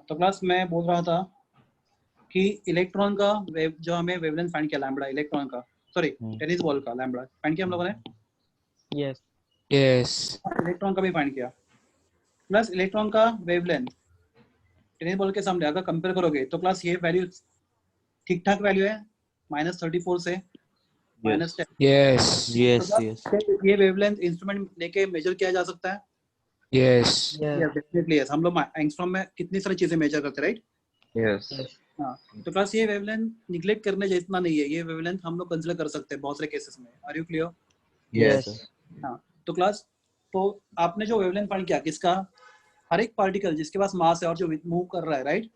तो क्लास मैं बोल रहा था कि इलेक्ट्रॉन का वेव जो हमें वेवलेंथ फाइंड किया लैम्बडा इलेक्ट्रॉन का, सॉरी टेनिस बॉल का लैम्बडा फाइंड किया हम लोगों ने। यस इलेक्ट्रॉन का भी फाइंड किया। प्लस इलेक्ट्रॉन का वेवलेंथ टेनिस बॉल के सामने अगर कंपेयर करोगे तो क्लास ये वैल्यू ठीक ठाक वैल्यू है, -34 से -10। यस ये वेवलेंथ इंस्ट्रूमेंट लेके मेजर किया जा सकता है। Yes definitely yes. हम लोग एंगस्ट्रॉम में कितनी सारी चीजें मेजर करते हैं, राइट? यस। हाँ, तो क्लास ये वेवलेंथ निग्लेक्ट करने जितना नहीं है, ये वेवलेंथ हम लोग कंसीडर कर सकते हैं बहुत सारे केसेस में। Are you clear? यस। हाँ, तो क्लास तो आपने जो वेवलेंथ फाइंड किया किसका, हर एक पार्टिकल जिसके पास मास है और जो मूव कर रहा है, राइट?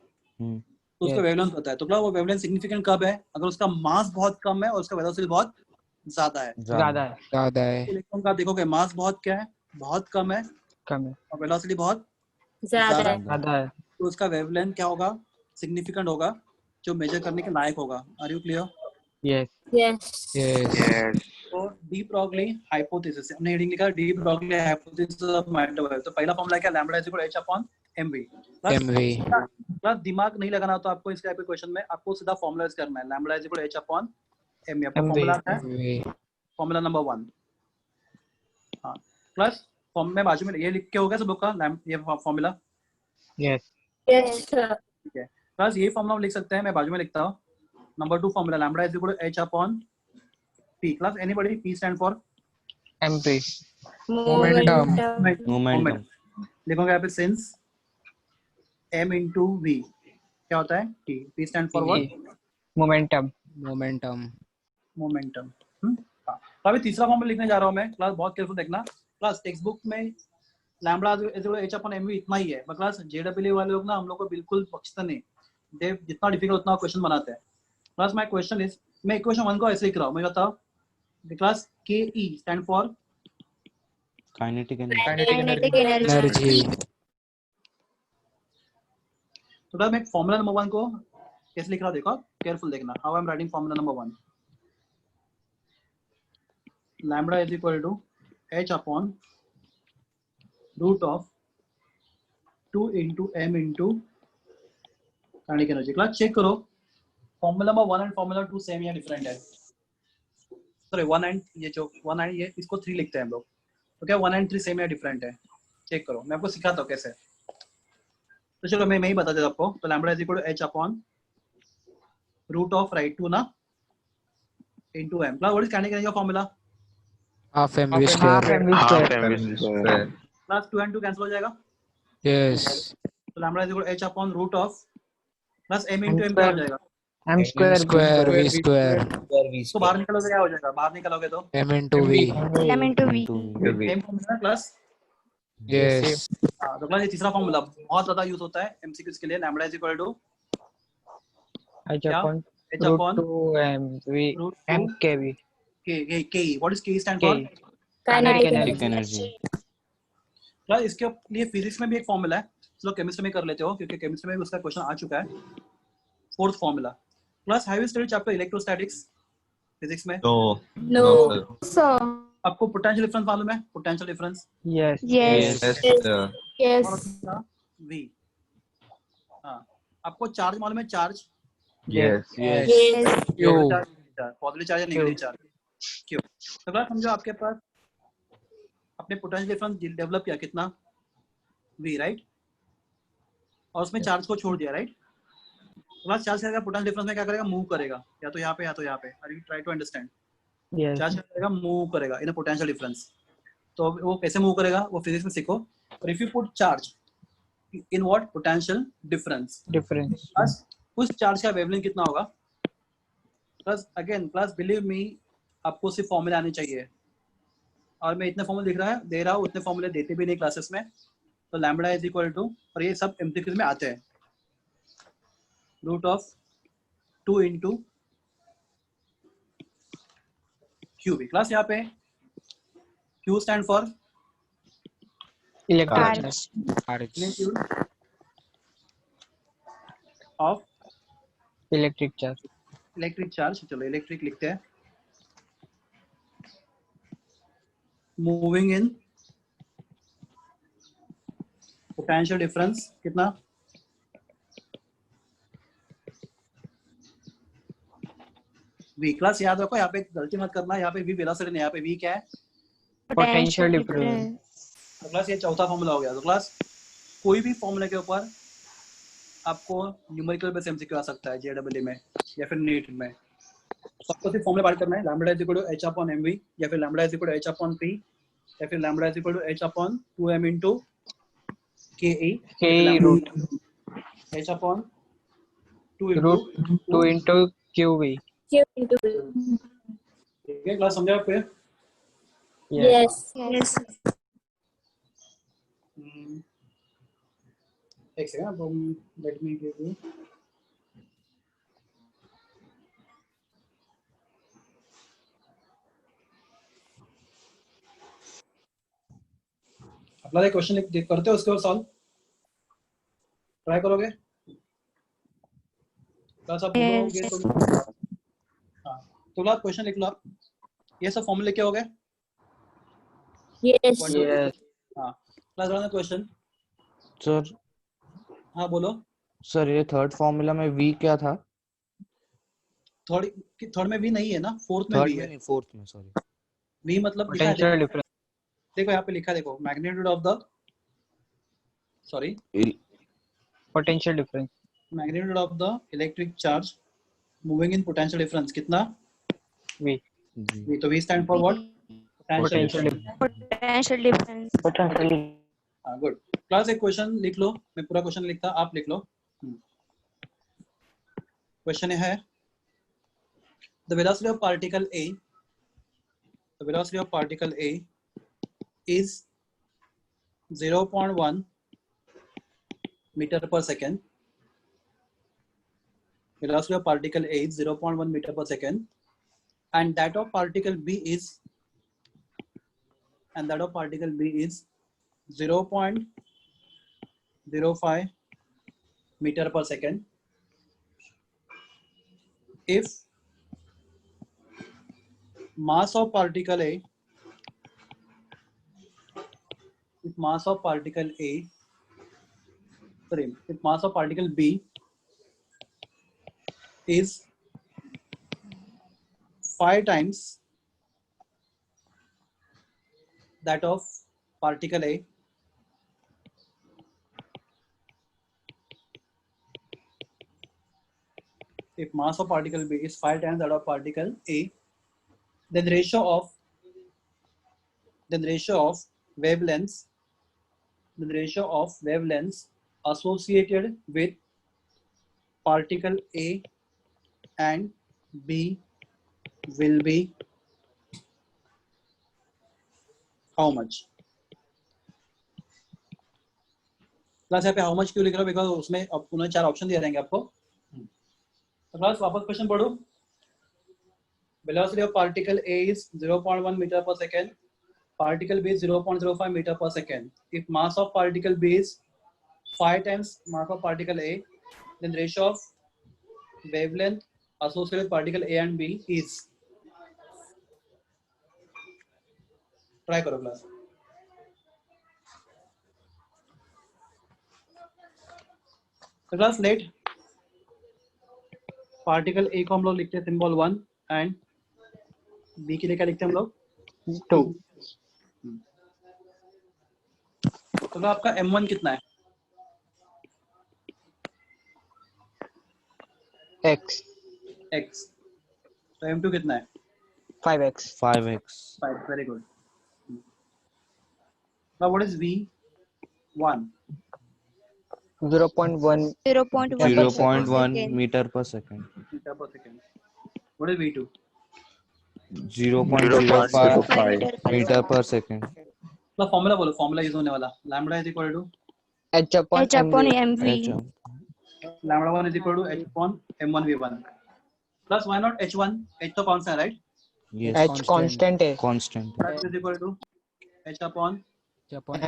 तो उसका वेवलेंथ पता है। तो क्लास वो वेवलेंथ सिग्निफिकेंट कब है? अगर उसका मास बहुत कम है और उसका वेलोसिटी बहुत ज्यादा है। ज्यादा है। इलेक्ट्रॉन का आप देखोगे मास बहुत क्या है, बहुत कम है और वेलोसिटी बहुत ज्यादा है। तो उसका वेवलेंथ क्या होगा, सिग्निफिकेंट होगा, जो मेजर करने के लायक होगा। Are you clear? यस तो डी ब्रॉगली हाइपोथेसिस हमने हेडिंग लिखा, de Broglie hypothesis of microwave. तो पहला फॉर्मूला क्या, lambda is equal h upon mv। Plus दिमाग नहीं लगाना तो आपको इसके पे क्वेश्चन में आपको सीधा फॉर्मूला यूज करना है, lambda is equal h upon mv। आपका फॉर्मूला है फॉर्मूला नंबर 1। हां, प्लस फॉर्म में बाजू में ये लिख के होगा सब लोग का ये फॉर्मूला। यस ठीक है, प्लस ये फॉर्मूला लिख सकते हैं, मैं बाजू में लिखता हूं। Number 2 formula lambda is equal h upon p। Class anybody, p stand for mp momentum. लिखोगे यहाँ पे सिंस m into v क्या होता है, t। p stand for what? Momentum. हाँ, तो अभी तीसरा फॉर्मूला लिखने जा रहा हूँ मैं। क्लास बहुत केयरफुल देखना। क्लास टेक्स्ट बुक में lambda is equal h upon mv इतना ही है, पर क्लास जेडब्ल्यू वाले लोग ना हम लोग को बिल्कुल बख्शते नहीं, दे जितना डिफिकल्ट उतना क्वेश्चन बनाते हैं। क्लास माय क्वेश्चन इज, मैं इक्वेशन 1 को ऐसे लिख रहा हूँ, मैं बताओ क्लास के E stand for kinetic energy. तो क्लास मैं फॉर्मूला नंबर 1 को कैसे लिख रहा हूँ, देखो केयरफुल देखना। How I am writing formula number 1, lambda is equal to h upon root of 2 into m into kinetic energy. Class check करो, formula number 1 and formula 2 same या डिफरेंट है? सॉरी 1 एंड ये जो 1 एंड ये इसको 3 लिखते हैं हम लोग, तो क्या 1 एंड 3 सेम या डिफरेंट है? चेक करो, मैं आपको सिखाता हूँ कैसे। तो चलो मैं ही बता देता आपको। तो lambda is equal to h upon root of right 2 ना into m। Class what is kinetic energy का formula? Half mv square. Class 2 and 2 cancel हो जाएगा। यस तो lambda is equal to h upon root of plus m into m क्या हो जाएगा? m square v square. तो बाहर निकलोगे क्या हो जाएगा, बाहर निकलोगे तो m into v। Same formula class. Yes हाँ, तो क्लास ये तीसरा फॉर्मूला बहुत ज्यादा यूज होता है एमसीक्यूज के लिए। Lambda is equal to h upon h upon root 2 mv m kv k। What is k stand for? Kinetic energy. Class इसके लिए फिजिक्स में भी एक फॉर्मूला है, चलो केमिस्ट्री में कर लेते हो क्योंकि केमिस्ट्री में भी उसका क्वेश्चन आ चुका है। Fourth formula. Class have you studied chapter electrostatics physics में? No sir. आपको पोटेंशियल डिफरेंस मालूम है? Potential difference yes v। हाँ, आपको चार्ज मालूम है? चार्ज यस पॉजिटिव चार्ज या नेगेटिव चार्ज, क्यों? तो क्लास समझो आपके पास अपने पोटेंशियल डिफरेंस डेवलप किया कितना, v, राइट? और उसमें चार्ज को छोड़ दिया, राइट? क्लास चार्ज करेगा पोटेंशियल डिफरेंस में क्या करेगा, मूव करेगा, या तो यहाँ पे या तो यहाँ पे। Are you try to understand? Charge करेगा, मूव करेगा इन अ पोटेंशियल डिफरेंस। तो वो कैसे मूव करेगा वो फिजिक्स में सीखो। और if you put charge in what, potential difference, plus उस चार्ज का वेवलेंथ कितना होगा? Plus again plus believe me, आपको सिर्फ फॉर्मूले आने चाहिए, और मैं इतने फॉर्मूले दे रहा हूँ, उतने फॉर्मूले देते भी नहीं क्लासेस में। तो लैम्बडा इज इक्वल टू, और ये सब एमसीक्यूज में आते हैं, रूट ऑफ 2 into क्यू भी। क्लास यहाँ पे Q stand for electric of electric charge. चलो इलेक्ट्रिक लिखते हैं। मूविंग इन पोटेंशियल डिफरेंस कितना? V क्लास याद रखो, यहाँ पे गलती मत करना, यहाँ पे V वेलोसिटी नहीं, यहाँ पे V क्या है? Potential difference. तो क्लास ये चौथा फॉर्मूला हो गया। तो क्लास कोई भी फॉर्मूला के ऊपर आपको न्यूमेरिकल बेस एमसीक्यू आ सकता है जेडब्ल्यू में या फिर नीट में। सबको सिर्फ फॉर्मूला बात करना है, lambda is equal to h upon mv या फिर lambda is equal to h upon p या फिर lambda is equal to h upon 2m into ke K root h अपॉन 2 root 2 into QV. Q into V. ठीक है class समझा आपको? Yes. Yes. एक second, let me give you अपना एक क्वेश्चन करते हो, उसके बाद सॉल्व ट्राई करोगे? क्लास आप बोलोगे तो हाँ, तो क्लास क्वेश्चन लिख लो आप। ये सब फॉर्मूले क्या हो गए? Yes. Yes. हाँ क्लास वाला क्वेश्चन। सर हाँ बोलो। सर ये थर्ड फॉर्मूला में V क्या था? थर्ड में V नहीं है ना, फोर्थ में थर्ड V में है। नहीं, फोर्थ में, सॉरी। V मतलब लिखा है, Potential difference. देखो यहाँ पे लिखा है, देखो magnitude of the sorry Potential difference. Magnitude of the electric charge moving in potential difference कितना? V. V, तो V stand for what? Potential difference. Potential difference. Potential. हाँ गुड। क्लास एक क्वेश्चन लिख लो, मैं पूरा क्वेश्चन लिखता, आप लिख लो। क्वेश्चन है the velocity of particle A, the velocity of particle A is 0.1 meter per second. Velocity of particle A is 0.1 meter per second, and that of particle B is 0.05 meter per second. If mass of particle A, if mass of particle B is 5 times that of particle A, if mass of particle B is 5 times that of particle A, then ratio of wavelengths associated with particle A and B will be how much? Class यहाँ पे how much क्यों लिख रहा हूँ? Because उसमें अब उन्होंने 4 option दिए रहेंगे आपको। तो क्लास वापस क्वेश्चन पढ़ो। Velocity of particle A is 0.1 meter per second. Particle B is 0.05 meter per second. If mass of particle B is 5 times mass of particle A, then ratio of wavelength associated with particle A and B is. Try करो class. तो class late particle A को हम लोग लिखते हैं symbol 1 and B के लिए क्या लिखते हैं हम लोग? 2. तो आपका M1 कितना है? X. X। तो M2 कितना है? 5x. 5x. 5। Very good. Now what is V1? 0.1 0.1 meter per second. Meter per second. What is V2? 0.05 meter per second. तो फॉर्मूला बोलो, फॉर्मूला यूज होने वाला। Lambda is equal to H upon H upon mv. mv. Lambda 1 is equal to h upon m1 v1 plus why not h1? h तो कौन सा है, right? Yes. H constant है. Constant. Plus is equal to h upon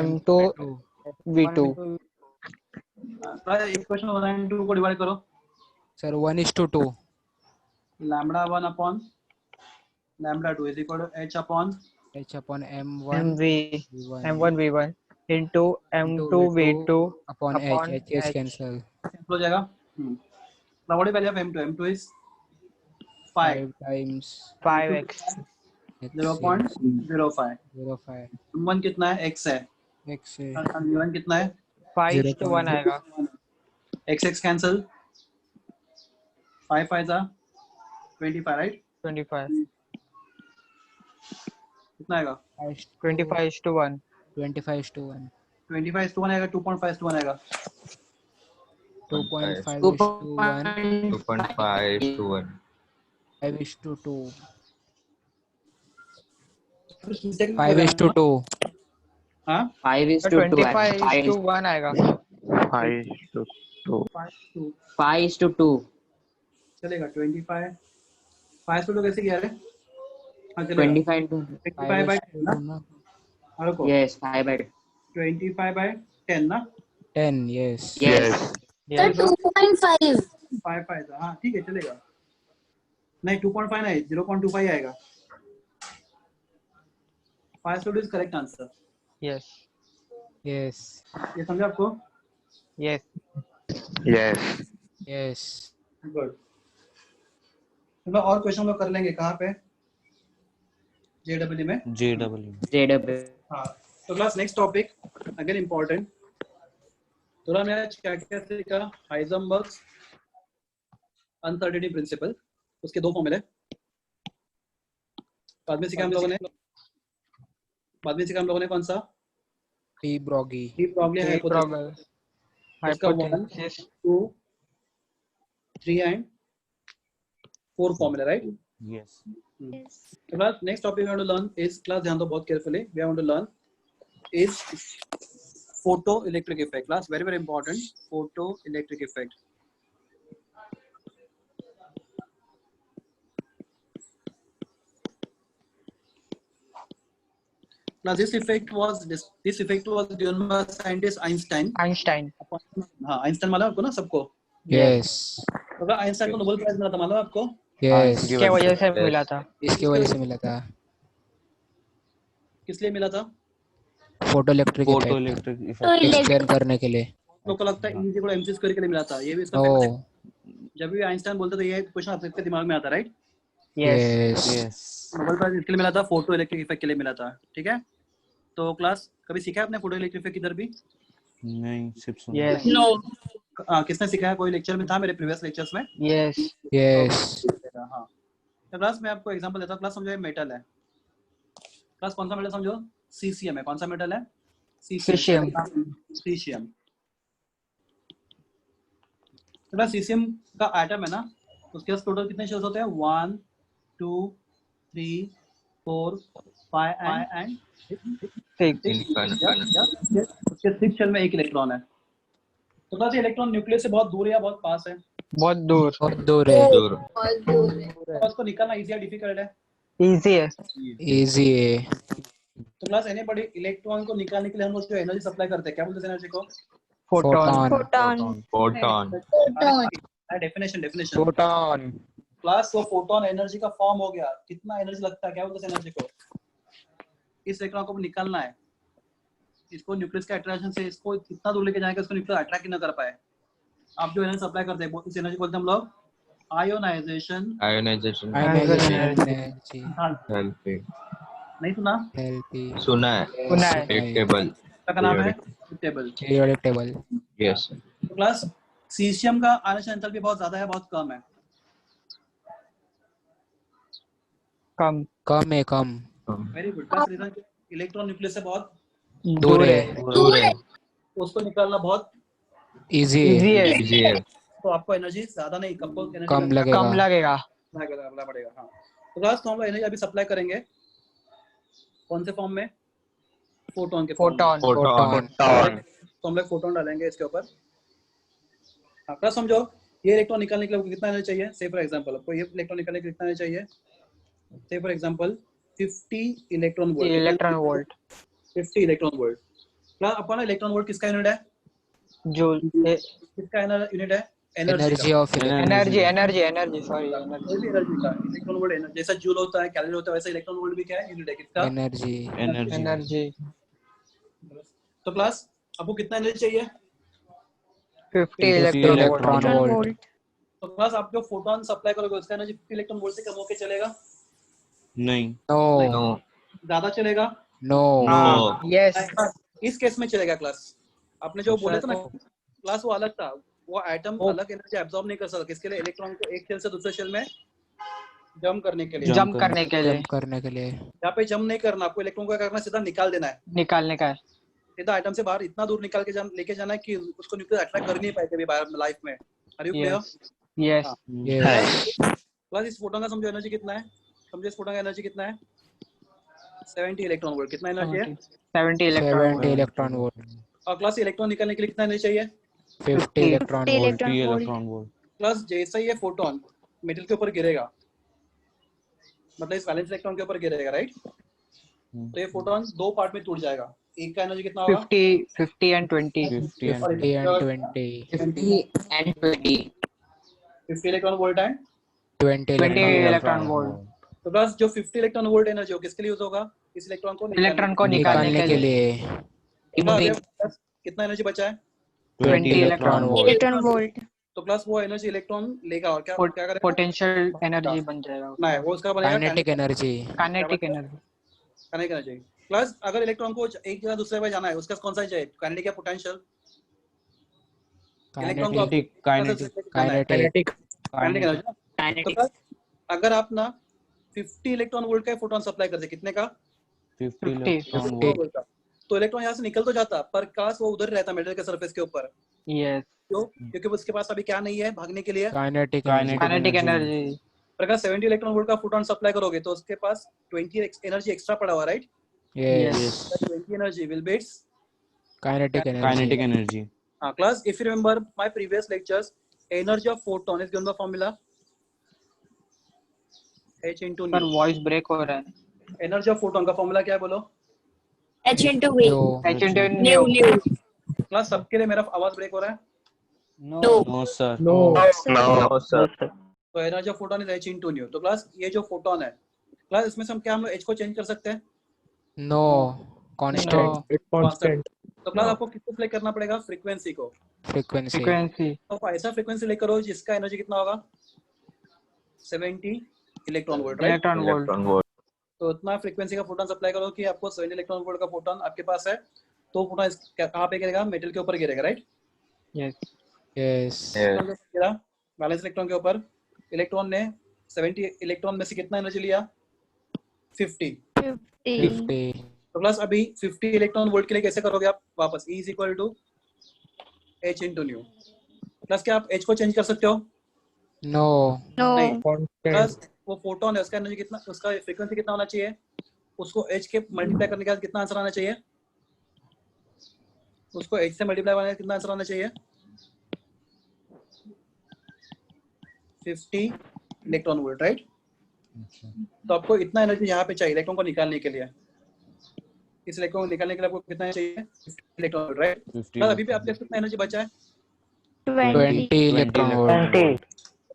M2 V2. एक question 1 and 2 को divide करो। Sir, 1:2. Lambda 1 upon lambda 2 is equal to h upon H upon M1 MV M1 V1 into M2 V2 upon H. H is H. cancel. Simple हो जाएगा। Now what is value of m2? m2 is 5 times 5x. 0.05. 05 m1 कितना है? x है. x है और m1 कितना है? 5:1 आएगा. x cancel. 5 5 25, right? 25. कितना आएगा? 25:1. 25:1 25:1 आएगा. 2.5:1 आएगा. 2.5:1 2.5:1. 5:2 Mistake 5:2 हाँ 25:1 आएगा. 5:2. 5:2 चलेगा. 25 5:2 कैसे किया रे? हाँ चलेगा. 25 by 10 ना. ना हाँ रुको. Yes, 5/10. 25 by 10 ना. 10 yes Yes. Yes. 2.5. 5 5 था. हाँ ठीक है चलेगा. नहीं 2.5 नहीं 0.25 आएगा. 5:2 is correct answer. Yes. yes ये समझा आपको? Yes. Yes. yes good. तो और क्वेश्चन लोग कर लेंगे. कहाँ पे? JW में. JW. हाँ. तो class next topic again important. थोड़ा मैं आज क्या क्या सीखा? हाइजेनबर्ग्स अनसर्टेनिटी प्रिंसिपल, उसके दो फॉर्मूले. बाद में सीखा हम लोगों ने कौन सा? De Broglie de Broglie Hypothesis. उसका 1 2 3 and 4 formula, right? Yes. Yes. So class next topic we want to learn is, class ध्यान दो बहुत carefully, we want to learn is photoelectric effect. Class very important, photoelectric effect. Now this effect was given by scientist Einstein. Einstein. हाँ Einstein मालूम है आपको ना सबको? yes तो आइंस्टाइन को नोबेल प्राइज मिला था, मालूम है आपको? yes इसके वजह से मिला था. इसकी वजह से मिला था किस लिए मिला था? Photo electric effect So explain करने के लिए. लोगों को लगता है E इक्वल mc स्क्वायर के लिए मिला था. ये भी इसका ओ fact. जब भी आइंस्टाइन बोलते तो ये क्वेश्चन आपके दिमाग में आता, right? Yes. yes Nobel prize इसके लिए मिला था, फोटो इलेक्ट्रिक इफेक्ट के लिए मिला था. ठीक है. तो क्लास कभी सीखा है आपने फोटो इलेक्ट्रिक इफेक्ट किधर भी? नहीं, सिर्फ सुना. Yes. no. किसने सिखाया? कोई लेक्चर में था मेरे प्रीवियस लेक्चर्स में? Yes. yes हाँ. तो क्लास मैं आपको एग्जांपल देता हूँ. क्लास समझो ये मेटल है. क्लास कौन सा मेटल समझो? सीसीएम है. कौन सा मेटल है? Cesium. सीशियम. तो सीशियम का एटम है ना, उसके पास टोटल कितने शेल्स होते हैं? 1 2 3 4 5 एंड 6. उसके 6 शेल में एक इलेक्ट्रॉन है. तो क्लास ये इलेक्ट्रॉन न्यूक्लियस से बहुत दूर है या बहुत पास है? बहुत दूर. बहुत दूर है दूर. तो उसको निकालना इजी या डिफिकल्ट है? Easy है. इजी है. तो क्लास एनीबॉडी इलेक्ट्रॉन को निकालने के लिए हम लोग जो एनर्जी सप्लाई करते हैं क्या बोलते हैं एनर्जी को? Photon. Photon Photon. Definition Photon. Class वो फोटोन एनर्जी का फॉर्म हो गया. कितना एनर्जी लगता है? क्या बोलते हैं एनर्जी को? इस इलेक्ट्रॉन को निकालना है, इसको न्यूक्लियस के अट्रैक्शन से इसको इतना दूर लेके जाएगा इसको न्यूक्लियस अट्रैक्ट ना कर पाए. आप जो एनर्जी सप्लाई करते हैं इस एनर्जी को बोलते हैं हम लोग आयोनाइजेशन. Ionization. Energy Helping. नहीं सुना? हेल्पी सुना है. सुना है. टेबल. क्या नाम है? टेबल. Periodic table. Yes. तो क्लास सीशियम का आयनिक एंथैल्पी बहुत ज्यादा है, बहुत कम है? कम. कम very good. Class reason electron nucleus से बहुत दूर है. दूर है. उसको निकालना बहुत इजी Easy है. है. Easy है. तो आपको एनर्जी ज्यादा नहीं, आपको एनर्जी कम लगेगा. कम लगेगा. लगना पड़ेगा. हाँ. तो क्लास तो हम लोग एनर्जी अभी सप्लाई करेंगे कौन से फॉर्म में? फोटोन के फॉर्म में. Photon. फोटॉन. तो हम लोग फोटोन डालेंगे इसके ऊपर. हाँ क्लास समझो ये इलेक्ट्रॉन निकालने के लिए कितना एनर्जी चाहिए? से फॉर एग्जांपल आपको ये इलेक्ट्रॉन निकालने के लिए कितना एनर्जी चाहिए? से for example 50 electron volt. Electron volt. 50 electron volt. Class अपना इलेक्ट्रॉन वोल्ट किसका यूनिट है? Joule. किसका यूनिट है? Energy of Energy. Sorry. कोई भी एनर्जी का इलेक्ट्रॉन वोल्ट एनर्जी जैसा जूल होता है, कैलोरी होता है, वैसे इलेक्ट्रॉन वोल्ट भी क्या है? यूनिट है किसका? एनर्जी. Energy. तो क्लास आपको कितना एनर्जी चाहिए? 50 electron volt. Electron volt. तो क्लास आप जो फोटोन सप्लाई करोगे उसका एनर्जी 50 इलेक्ट्रॉन वोल्ट से कम होके चलेगा, नहीं. No. No. ज्यादा चलेगा। No. No. Yes. इस केस में चलेगा क्लास। आपने जो बोला था ना क्लास वो अलग था, वो एटम अलग एनर्जी एब्जॉर्ब नहीं कर सकता, किसके लिए? इलेक्ट्रॉन को एक शेल से दूसरे शेल में जंप करने के लिए। जंप करने के लिए, जंप करने के लिए. यहाँ पे जंप नहीं करना, आपको इलेक्ट्रॉन को क्या करना है? सीधा निकाल देना है, निकालने का है। सीधा आइटम से बाहर इतना दूर निकाल के लेके जाना है कि उसको न्यूक्लियस अट्रैक्ट कर नहीं पाए कभी बाहर लाइफ में। Are you clear? Yes. Yes. Plus इस फोटोन का समझो एनर्जी कितना है, समझो इस फोटोन का एनर्जी कितना है? 70 इलेक्ट्रॉन वोल्ट। कितना एनर्जी है? 70 इलेक्ट्रॉन 70 electron volt. और क्लास इलेक्ट्रॉन निकालने के लिए कितना एनर्जी चाहिए? 50 electron 50 volt. 50 electron volt. electron volt. Plus जैसे ही ये फोटोन मेटल के ऊपर गिरेगा, मतलब इस वैलेंस इलेक्ट्रॉन के ऊपर गिरेगा, राइट? तो ये फोटोन दो पार्ट में टूट जाएगा। एक का एनर्जी कितना होगा? 50 and 20. 50 and 50 and 20. 50 and 20. 50 electron volt है। 20 20 electron volt. Electron volt. तो प्लस जो 50 इलेक्ट्रॉन वोल्ट एनर्जी हो किसके लिए यूज होगा? इस इलेक्ट्रॉन को इलेक्ट्रॉन को निकालने निकालने के लिए. कितना एनर्जी बचा है? 20 इलेक्ट्रॉन volt. Electron volt. तो प्लस वो एनर्जी इलेक्ट्रॉन लेगा और क्या क्या करेगा? पोटेंशियल एनर्जी बन जाएगा, ना है वो उसका बनेगा Kinetic energy. Kinetic energy. Kinetic energy. Plus अगर इलेक्ट्रॉन को एक जगह दूसरे जगह जाना है उसका कौन सा चाहिए? काइनेटिक या पोटेंशियल? इलेक्ट्रॉन को Kinetic. Kinetic Kinetic. एनर्जी। तो Kinetic. प्लस अगर आप ना 50 इलेक्ट्रॉन वोल्ट का फोटोन सप्लाई करते कितने का? 50 electron 50. volt. वोल्ट का। तो इलेक्ट्रॉन यहाँ से निकल तो जाता पर काश वो उधर रहता मेटल के सरफेस के ऊपर। यस, क्यों? क्योंकि उसके पास अभी क्या नहीं है भागने के लिए? Kinetic Kinetic. energy. Kinetic energy. पर अगर 70 इलेक्ट्रॉन वोल्ट का फोटोन सप्लाई करोगे तो उसके पास 20 एनर्जी एक्स्ट्रा पड़ा हुआ, right? Yes. Yes. 20 energy will be its Kinetic energy. Kinetic energy. class. If you remember my previous lectures, energy of photon is given the formula h into पर nu. Voice break हो रहा है। Energy of photon का formula क्या है बोलो? H into V. No. H into New, nu। new. Class सबके लिए मेरा आवाज ब्रेक हो रहा है? No. No, sir. No No, sir. तो energy of photon is h into nu. तो क्लास ये जो फोटोन है क्लास इसमें से हम क्या हम h को चेंज कर सकते हैं? No. Constant. कांस्टेंट। तो क्लास आपको किसको प्ले करना पड़ेगा? फ्रीक्वेंसी को। Frequency. फ्रीक्वेंसी। तो ऐसा फ्रीक्वेंसी लेकर हो जिसका एनर्जी कितना होगा? 70 electron volt, right? Electron volt. तो इतना फ्रीक्वेंसी का फोटोन सप्लाई करो कि आपको 70 इलेक्ट्रॉन वोल्ट का फोटोन आपके पास है, तो फोटोन कहाँ पे गिरेगा? मेटल के ऊपर गिरेगा, राइट? यस। Yes. गिरा वैलेंस इलेक्ट्रॉन के ऊपर। इलेक्ट्रॉन ने 70 इलेक्ट्रॉन में से कितना एनर्जी लिया? 50। 50. तो प्लस अभी 50 इलेक्ट्रॉन वोल्ट के लिए कैसे करोगे आप वापस? E is equal to h into nu। Plus क्या आप h को चेंज कर सकते हो? No. No. नहीं। प्लस वो फोटोन है उसका एनर्जी कितना, उसका फ्रीक्वेंसी कितना होना चाहिए? उसको h के मल्टीप्लाई करने के बाद कितना आंसर आना चाहिए? उसको h से मल्टीप्लाई करने का कितना आंसर आना चाहिए? 50 इलेक्ट्रॉन वोल्ट, राइट? तो आपको इतना एनर्जी यहाँ पे चाहिए इलेक्ट्रॉन को निकालने के लिए। इस इलेक्ट्रॉन को निकालने के लिए आपको कितना चाहिए? 50 इलेक्ट्रॉन वोल्ट, राइट? 50 प्लस अभी भी आपके पास कितना एनर्जी बचा है? 20 electron volt.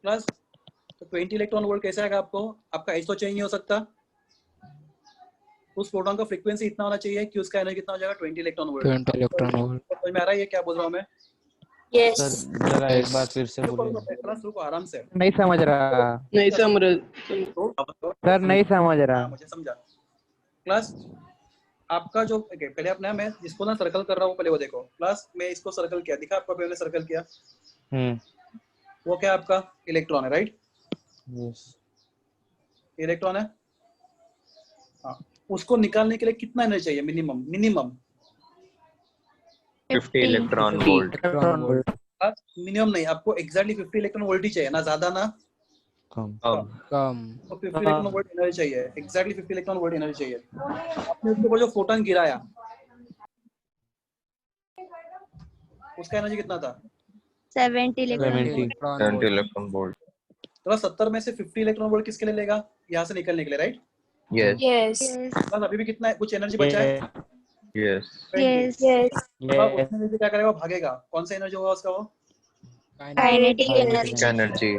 प्लस तो 20 इलेक्ट्रॉन वोल्ट कैसे आएगा आपको? आपका h तो चेंज नहीं हो सकता, उस फोटोन का फ्रीक्वेंसी इतना होना चाहिए कि उसका एनर्जी कितना हो जाएगा? 20 इलेक्ट्रॉन वोल्ट। 20 electron volt. समझ में आ रहा है ये क्या बोल रहा हूँ मैं? Yes. सर जरा एक बार फिर से बोलिए। प्लस रुको आराम से। नहीं समझ रहा नहीं समझ सर, नहीं समझ रहा। मुझे समझा। प्लस आपका जो पहले अपना मैं जिसको ना सर्कल कर रहा हूँ पहले वो देखो। प्लस मैं इसको सर्कल किया, दिखा आपको पहले सर्कल किया, वो क्या आपका इलेक्ट्रॉन है, राइट? यस। इलेक्ट्रॉन है। हाँ, उसको निकालने के लिए कितना एनर्जी चाहिए? Minimum 50 electron volt. Electron volt. Minimum नहीं, आपको एग्जैक्टली 50 इलेक्ट्रॉन वोल्ट ही चाहिए, ना ज्यादा ना कम। Come. तो 50 इलेक्ट्रॉन वोल्ट एनर्जी चाहिए, एग्जैक्टली 50 इलेक्ट्रॉन वोल्ट एनर्जी चाहिए। आपने उसके ऊपर जो फोटोन गिराया उसका एनर्जी कितना था? 70 electron 70 volt. Electron volt. Electron volt. तो 70 में से 50 इलेक्ट्रॉन वोल्ट किसके लिए लेगा? यहाँ से निकलने के लिए, राइट? Yes Yes. बस अभी भी कितना कुछ एनर्जी बचा है? यस 20। Yes. Yes. अब उसमें से क्या करेगा? भागेगा। कौन सा एनर्जी होगा उसका? वो Kinetic energy. एनर्जी।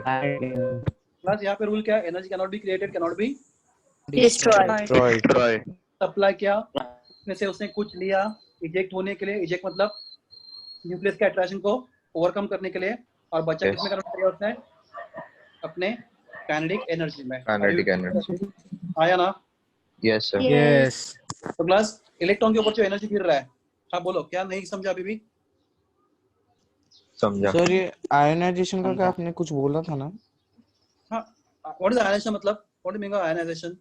प्लस यहाँ पे रूल क्या है? Energy can not be created, can not be Destroyed. Troy. Supply किया, उसमें से उसने कुछ लिया इजेक्ट होने के लिए। इजेक्ट मतलब न्यूक्लियस के अट्रैक्शन को ओवरकम करने के लिए, और बच्चा Yes. किसमें करना चाहिए उसने? अपने काइनेटिक एनर्जी में। Kinetic energy. आया ना? Yes, sir. Yes. तो क्लास इलेक्ट्रॉन के ऊपर जो एनर्जी गिर रहा है, हाँ बोलो, क्या नहीं समझा अभी भी? समझा। सर ये आयनाइजेशन का क्या आपने कुछ बोला था ना? हाँ, व्हाट इज आयनाइजेशन मतलब? What do mean by ionization?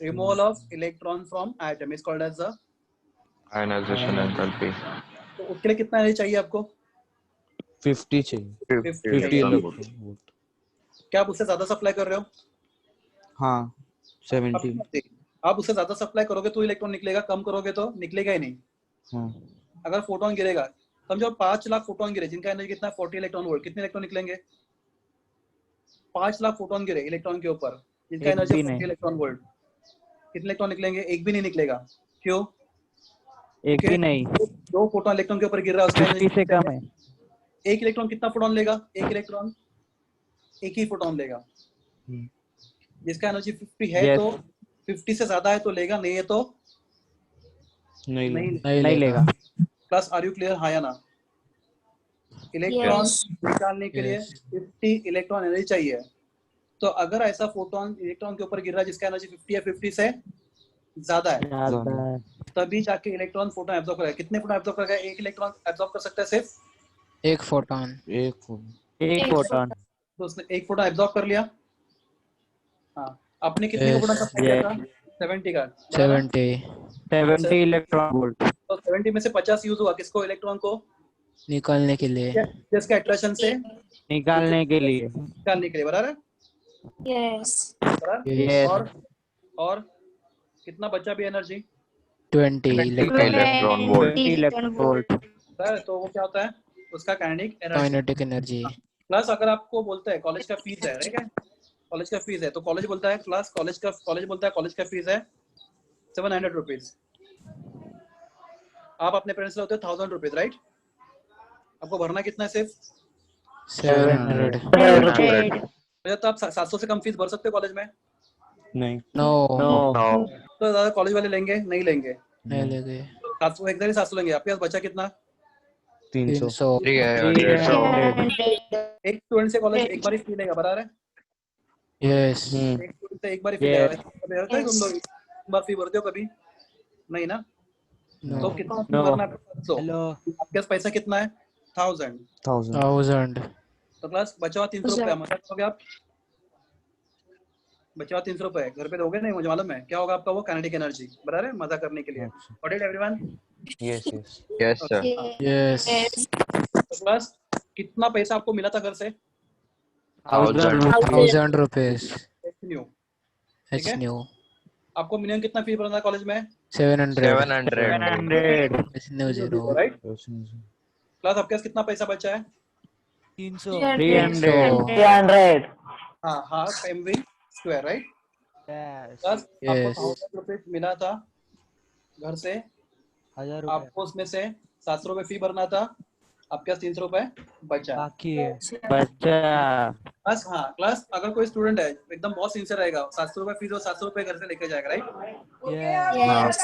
Removal of electron from atom is called as the. Ionization enthalpy. तो उसके लिए कितना एनर्जी चाहिए आपको? 50 चाहिए। 50 50 चाहिए। Electron volt. क्या आप उससे ज्यादा सप्लाई कर रहे हो? हाँ 70। आप उससे ज्यादा सप्लाई करोगे तो इलेक्ट्रॉन निकलेगा, कम करोगे तो निकलेगा ही नहीं। हाँ अगर फोटोन गिरेगा, समझो 5 लाख फोटोन गिरे जिनका एनर्जी कितना है 40 इलेक्ट्रॉन वोल्ट, कितने इलेक्ट्रॉन निकलेंगे? 5 लाख फोटोन गिरे इलेक्ट्रॉन के ऊपर जिनका एक एनर्जी भी 40 नहीं। इलेक्ट्रॉन वोल्ट, कितने इलेक्ट्रॉन निकलेंगे? एक भी नहीं निकलेगा। क्यों? एक भी नहीं, दो फोटोन इलेक्ट्रॉन के ऊपर गिर रहा है, उसका 50 से कम है। एक इलेक्ट्रॉन कितना फोटोन लेगा? एक इलेक्ट्रॉन एक ही फोटोन लेगा। जिसका एनर्जी 50 है Yes. तो 50 से ज्यादा है तो लेगा, नहीं है तो नहीं नहीं लेगा। Plus are you clear? हाँ या ना? Electron Yes. निकालने के लिए Yes. 50 इलेक्ट्रॉन एनर्जी चाहिए। तो अगर ऐसा फोटोन इलेक्ट्रॉन के ऊपर गिर रहा है जिसका एनर्जी 50 है, 50 से ज्यादा है, ज्यादा है। तभी जाके इलेक्ट्रॉन फोटोन एब्जॉर्ब करेगा। कितने फोटोन एब्जॉर्ब करेगा? एक इलेक्ट्रॉन एब्जॉर्ब कर सकता है सिर्फ। एक फोटोन। एक फोन। एक फोटोन। तो उसने एक फोटोन एब्जॉर्ब कर लिया। हाँ, आपने कितने का Yes. फोटोन सप्लाई किया था? 70 का। 70. 70 इलेक्ट्रॉन वोल्ट। तो 70 में से 50 यूज हुआ किसको? इलेक्ट्रॉन को, निकालने के लिए। जिसके अट्रैक्शन से निकालने के लिए। निकालने के लिए। बराबर है? Yes. बराबर। Yes. और कितना बचा भी energy? 20 electron. Electron volt. 20 electron volt. तो वो क्या होता है? उसका kinetic energy. Kinetic energy. Plus अगर आपको बोलता है कॉलेज का फीस है, ठीक है, कॉलेज का फीस है, तो कॉलेज बोलता है क्लास कॉलेज बोलता है कॉलेज का फीस है 700 रुपीज। आप अपने पेरेंट्स से होते हो 1000 रुपीज, राइट? आपको भरना कितना है? सिर्फ 700. 100. तो आप 700 से कम फीस भर सकते हो कॉलेज में? नहीं No. नो। No. तो ज्यादा कॉलेज वाले लेंगे नहीं लेंगे? नहीं लगे। 700 एकदम ही 700 लेंगे। आपके पास बचा कितना? 300। 300. 300. 300. एक स्टूडेंट से कॉलेज एक बार ही फी लेगा, बराबर है? Yes. एक स्टूडेंट से एक बार ही फी लेगा। कभी होता है तुम लोग एक बार फी भरते हो कभी? नहीं ना? तो No. कितना फी No. भरना है? 700। आपके पास पैसा कितना है? 1000। 1000. तो क्लास बचा हुआ 300 रुपया, मजा करोगे आप? बचा हुआ 300 रुपए घर पे दोगे नहीं? मुझे मालूम है क्या होगा आपका वो काइनेटिक एनर्जी। बराबर है? मजा करने के लिए। What is everyone? Yes yes. Yes, sir. Yes. तो क्लास कितना पैसा आपको मिला था घर से? 1000. 1000 rupees. न्यू। It's है? new. आपको मिनिमम कितना फी भरना है कॉलेज में? 700. 700. 700। It's new zero. Right? Class आपके पास कितना पैसा बचा है? 300। हाँ, half mv square, right? Plus आपको Yes. 1000 रुपए मिला था घर से, 1000 आपको उसमें से 700 रुपए फी भरना था, आपके पास 300 रुपए बचा। बाकी है। बच्चा। बस हाँ, क्लास अगर कोई स्टूडेंट है एकदम बहुत सिंसियर रहेगा, 700 रुपए फीस और 700 रुपए घर से लेके जाएगा, राइट? Yes.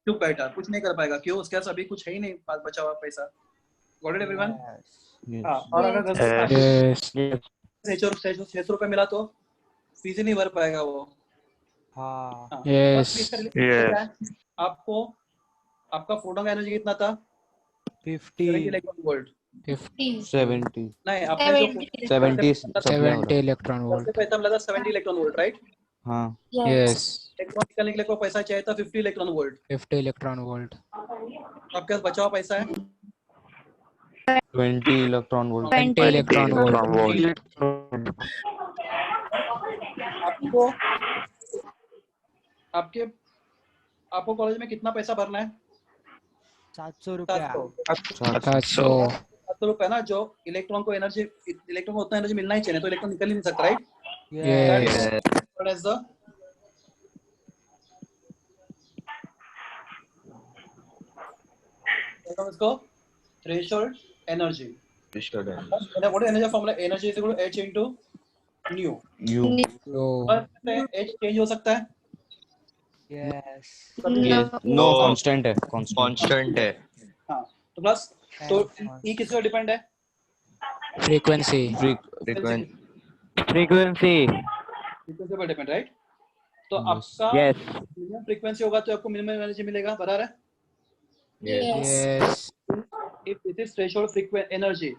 चुप बैठा, कुछ नहीं कर पाएगा। क्यों? उसके पास अभी कुछ है ही नहीं पास बचा हुआ पैसा। Got it everyone? हाँ, और अगर घर से Yes. 600 रुपए मिला तो फीस ही नहीं भर पाएगा वो। हाँ। हाँ, Yes. बस फीस का रिलेशन क्या है? आपको आपका फोटोन का एनर्जी कितना था? 50। 70 इलेक्ट्रॉन वोल्ट। 70 नहीं, आपने जो 70 70 electron सबसे volt. पैसा मिला था 70 इलेक्ट्रॉन वोल्ट, राइट? हाँ Yes. इलेक्ट्रॉन निकालने के लिए को पैसा चाहिए था 50 इलेक्ट्रॉन वोल्ट। 50 electron volt. आपके पास बचा हुआ पैसा है 20 electron volt. 20 electron volt. Volt. आपको आपको कॉलेज में कितना पैसा भरना है? 700 रुपया। 700. 700 रुपए ना। जो इलेक्ट्रॉन को उतना एनर्जी मिलना ही चाहिए, तो इलेक्ट्रॉन निकल ही नहीं सकता, right? Yes. What is the इसको threshold energy. What is energy formula? Energy is equal to H into nu। Low. H change हो सकता है? यस। नो कांस्टेंट है Constant है. हाँ, तो प्लस तो E किस पे डिपेंड है? Frequency. Frequency. Frequency. फ्रीक्वेंसी पर डिपेंड, राइट? तो Yes. आपका Yes. मिनिमम फ्रीक्वेंसी होगा तो आपको मिनिमम एनर्जी मिलेगा, बराबर है? Yes. Yes. If it is threshold frequency energy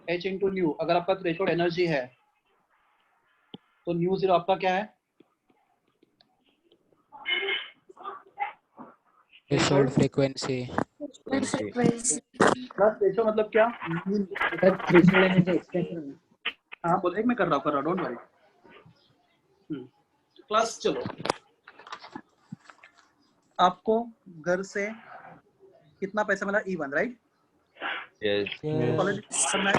h into nu, अगर आपका थ्रेशोल्ड एनर्जी है तो न्यू जीरो आपका क्या है? Threshold frequency. Frequency. Plus threshold मतलब क्या? थ्रेशोल्ड एनर्जी एक्सपेंशन हाँ बोल, एक मैं कर रहा हूँ, डोंट वरी। क्लास चलो, आपको घर से कितना पैसा मिला? E1, right? Yes. Yes. College करना है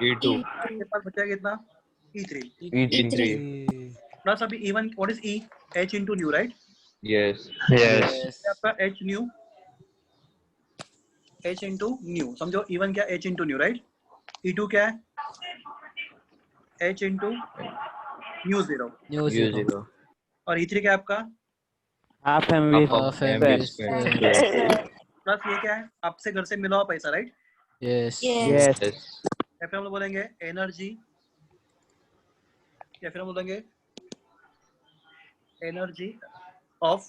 E2. के पास बचा कितना? E3 E3. प्लस अभी E1, what is E? h into nu, right? Yes. Yes. ये आपका h nu, h into nu, समझो E1 क्या? h into nu, right? E2 क्या है? h into nu zero, New zero. U0. और E3 क्या है आपका? Half MV. Half MV MV square. square. Plus ये क्या है? आपसे घर से मिला हुआ पैसा, राइट? Yes. Yes. Yes. या फिर हम लोग बोलेंगे एनर्जी, या फिर हम बोलेंगे energy of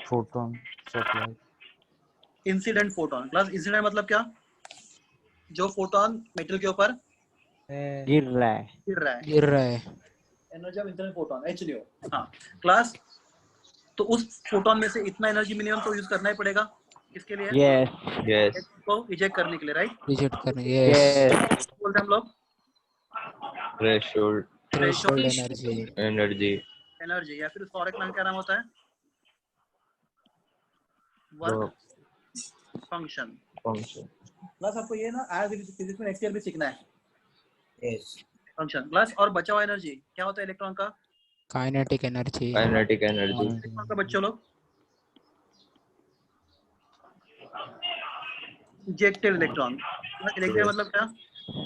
Photon supply. Incident photon. Plus incident मतलब क्या? जो फोटोन मेटल के ऊपर गिर रहा है. गिर रहा है, गिर रहा है. Energy of incident photon HNO। हाँ क्लास, तो उस फोटोन में से इतना एनर्जी मिनिमम तो यूज करना ही पड़ेगा, किसके लिए? Yes. Yes. को इजेक्ट करने के लिए, राइट? Reject करने. Yes. Yes. बोलते हैं हम लोग Threshold Threshold energy. energy. Energy, या फिर उसका और एक नाम क्या नाम होता है? Work function. Function. प्लस आपको ये ना आज फिजिक्स में नेक्स्ट ईयर भी सीखना है, यस फंक्शन। प्लस और बचा हुआ एनर्जी क्या होता है इलेक्ट्रॉन का? Kinetic energy. Kinetic energy. Electron का बच्चों लोग इजेक्टेड इलेक्ट्रॉन। इलेक्ट्रॉन मतलब क्या?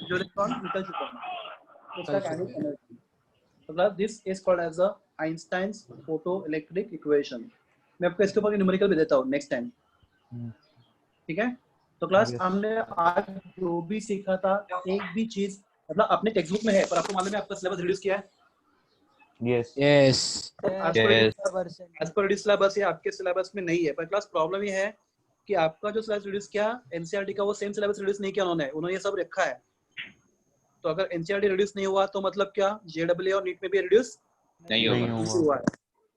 जो इलेक्ट्रॉन निकल चुका है उसका काइनेटिक एनर्जी। मतलब this is called as a Einstein's photo electric equation. मैं आपको इसके ऊपर न्यूमेरिकल भी देता हूँ नेक्स्ट टाइम, ठीक है? तो क्लास हमने आज जो भी सीखा था, एक भी चीज मतलब अपने टेक्स्ट बुक में है, पर आपको मालूम है आपका सिलेबस रिड्यूस किया है। Yes. Yes. As per reduce syllabus ये आपके सिलेबस में नहीं है, पर क्लास प्रॉब्लम ये है कि आपका जो सिलेबस रिड्यूस किया एनसीईआरटी का, वो सेम सिलेबस रिड्यूस नहीं किया उन्होंने ये सब रखा है। तो अगर एनसीईआरटी रिड्यूस नहीं हुआ तो मतलब क्या जेडब्ल्यू और नीट में भी रिड्यूस नहीं नहीं होगा. हुआ है।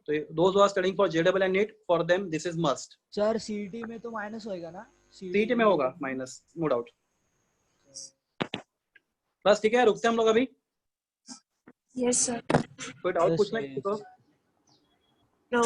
तो those who are studying for JW and NEET, for them this is must. Sir CET में तो माइनस होएगा ना? सीईटी में होगा माइनस, नो डाउट। बस ठीक है, रुकते हैं हम लोग अभी। Yes, sir. कोई डाउट Yes, पूछना है yes. किसी को? No.